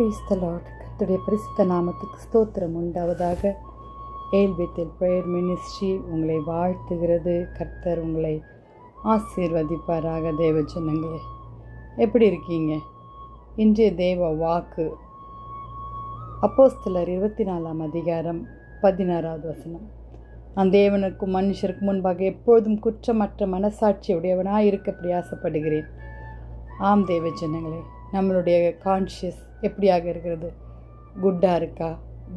Praise the Lord. கர்த்தருடைய பரிசுத்த நாமத்துக்கு ஸ்தோத்திரம் உண்டாவதாக. ஏல்பேத்தேல் பிரேயர் மினிஸ்ட்ரி உங்களை வாழ்த்துகிறது. கர்த்தர் உங்களை ஆசீர்வதிப்பாராக. தேவ ஜனங்களே, எப்படி இருக்கீங்க? இன்றைய தேவ வாக்கு அப்போஸ்தலர் 24 அதிகாரம் 16வது வசனம். நான் தேவனுக்கும் மனுஷருக்கும் முன்பாக எப்பொழுதும் குற்றமற்ற மனசாட்சி உடையவனாக இருக்க பிரயாசப்படுகிறேன். ஆம் தேவ ஜனங்களே, நம்மளுடைய கான்ஷியஸ் எப்படியாக இருக்கிறது? குட்டாக இருக்கா,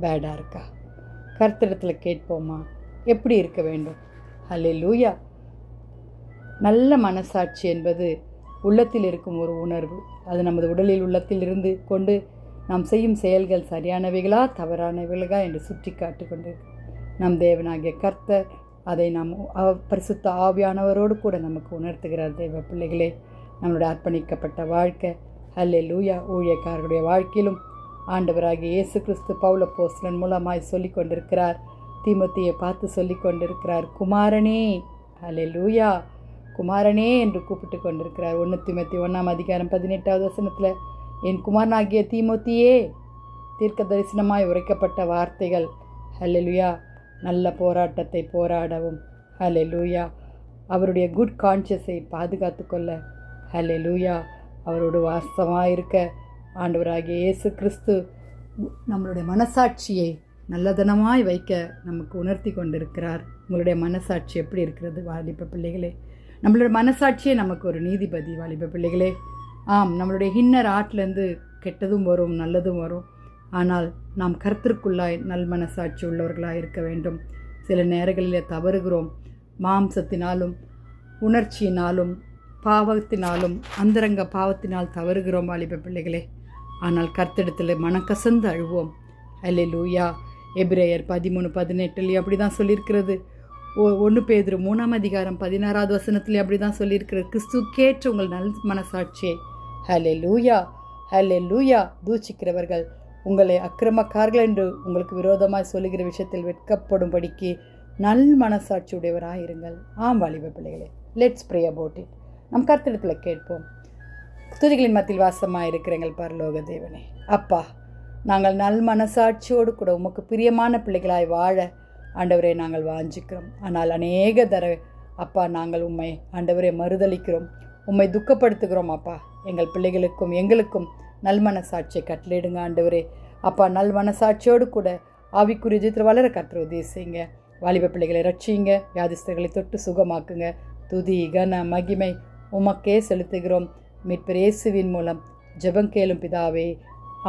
பேடாக இருக்கா? கர்த்தரிடத்தில் கேட்போமா? எப்படி இருக்க வேண்டும்? ஹல்லேலூயா. நல்ல மனசாட்சி என்பது உள்ளத்தில் இருக்கும் ஒரு உணர்வு. அது நமது உடலில் உள்ளத்தில் இருந்து கொண்டு நாம் செய்யும் செயல்கள் சரியானவைகளா தவறானவைகளா என்று சுட்டி காட்டு கொண்டு நம் தேவனாகிய கர்த்தர் அதை நாம் பரிசுத்த ஆவியானவரோடு கூட நமக்கு உணர்த்துகிறார். தேவ பிள்ளைகளே, நம்மளுடைய அர்ப்பணிக்கப்பட்ட வாழ்க்கை ஹல்லேலூயா ஊழியக்காரருடைய வாழ்க்கையிலும் ஆண்டவராகிய இயேசு கிறிஸ்து பவுல் அப்போஸ்தலன் மூலமாய் சொல்லி கொண்டிருக்கிறார். தீமோத்தேயை பார்த்து சொல்லி கொண்டிருக்கிறார், குமாரனே, ஹல்லேலூயா, குமாரனே என்று கூப்பிட்டு கொண்டிருக்கிறார். 1 தீமோத்தேயு 1 அதிகாரம் 18வது வசனத்தில், என் குமாரனாகிய தீமோத்தேயே, தீர்க்க தரிசனமாய் உரைக்கப்பட்ட வார்த்தைகள். ஹல்லேலூயா. நல்ல போராட்டத்தை போராடவும், ஹல்லேலூயா, அவருடைய குட் கான்ஷியஸை பாதுகாத்து கொள்ள, ஹல்லேலூயா, அவரோடு வாசமாக இருக்க ஆண்டவராகிய இயேசு கிறிஸ்து நம்மளுடைய மனசாட்சியை நல்லதனமாய் வைக்க நமக்கு உணர்த்தி கொண்டிருக்கிறார். உங்களுடைய மனசாட்சி எப்படி இருக்கிறது வாலிப பிள்ளைகளே? நம்மளுடைய மனசாட்சியே நமக்கு ஒரு நீதிபதி வாலிப பிள்ளைகளே. ஆம், நம்மளுடைய இன்னர் ஆர்ட்லேருந்து கெட்டதும் வரும், நல்லதும் வரும். ஆனால் நாம் கர்த்தருக்குள்ளாய் நல் மனசாட்சி உள்ளவர்களாக இருக்க வேண்டும். சில நேரங்களில் தவறுகிறோம். மாம்சத்தினாலும் உணர்ச்சியினாலும் பாவத்தினாலும் அந்தரங்க பாவத்தினால் தவறுகிறோம் வாலிப பிள்ளைகளே. ஆனால் கர்த்தரிடத்தில் மனக்கசந்து அழுவோம். ஹல்லேலூயா. எபிரேயர் 13:18 அப்படி தான் சொல்லியிருக்கிறது. 1 பேதுரு 3 அதிகாரம் 16வது வசனத்துலேயே அப்படி தான் சொல்லியிருக்கிறது. கிறிஸ்துக்கேற்ற உங்கள் நல் மனசாட்சியை, ஹல்லேலூயா, ஹல்லேலூயா, தூஷிக்கிறவர்கள் உங்களை அக்கிரமக்காரர்கள் என்று உங்களுக்கு விரோதமாக சொல்லுகிற விஷயத்தில் வெட்கப்படும்படிக்கு நல் மனசாட்சி உடையவராக இருங்கள். ஆம் வாலிப பிள்ளைகளே, லெட்ஸ் ப்ரே அபவுட் இட். நம் கர்த்தரிடத்தில் கேட்போம். துதிகளின் மத்தியில் வாசமாக இருக்கிற எங்கள் பரலோக தேவனே, அப்பா, நாங்கள் நல் மனசாட்சியோடு கூட உமக்கு பிரியமான பிள்ளைகளாய் வாழ ஆண்டவரே நாங்கள் வாஞ்சிக்கிறோம். ஆனால் அநேக அப்பா, நாங்கள் உம்மை ஆண்டவரே மறுதளிக்கிறோம், உம்மை துக்கப்படுத்துகிறோம். அப்பா, எங்கள் பிள்ளைகளுக்கும் எங்களுக்கும் நல் மனசாட்சியை கட்டளையிடுங்க ஆண்டவரே. அப்பா, நல் மனசாட்சியோடு கூட ஆவிக்குரிய ஜீவிதத்தில் வளர கர்த்தர் உதவி செய்யுங்க. வாலிப பிள்ளைகளை ரட்சியுங்க, வியாதிஸ்தர்களை தொட்டு சுகமாக்குங்க. துதி கன மகிமை உமக்கே செலுத்துகிறோம். மீட்பர் இயேசுவின் மூலம் ஜெபம் கேளும் பிதாவே,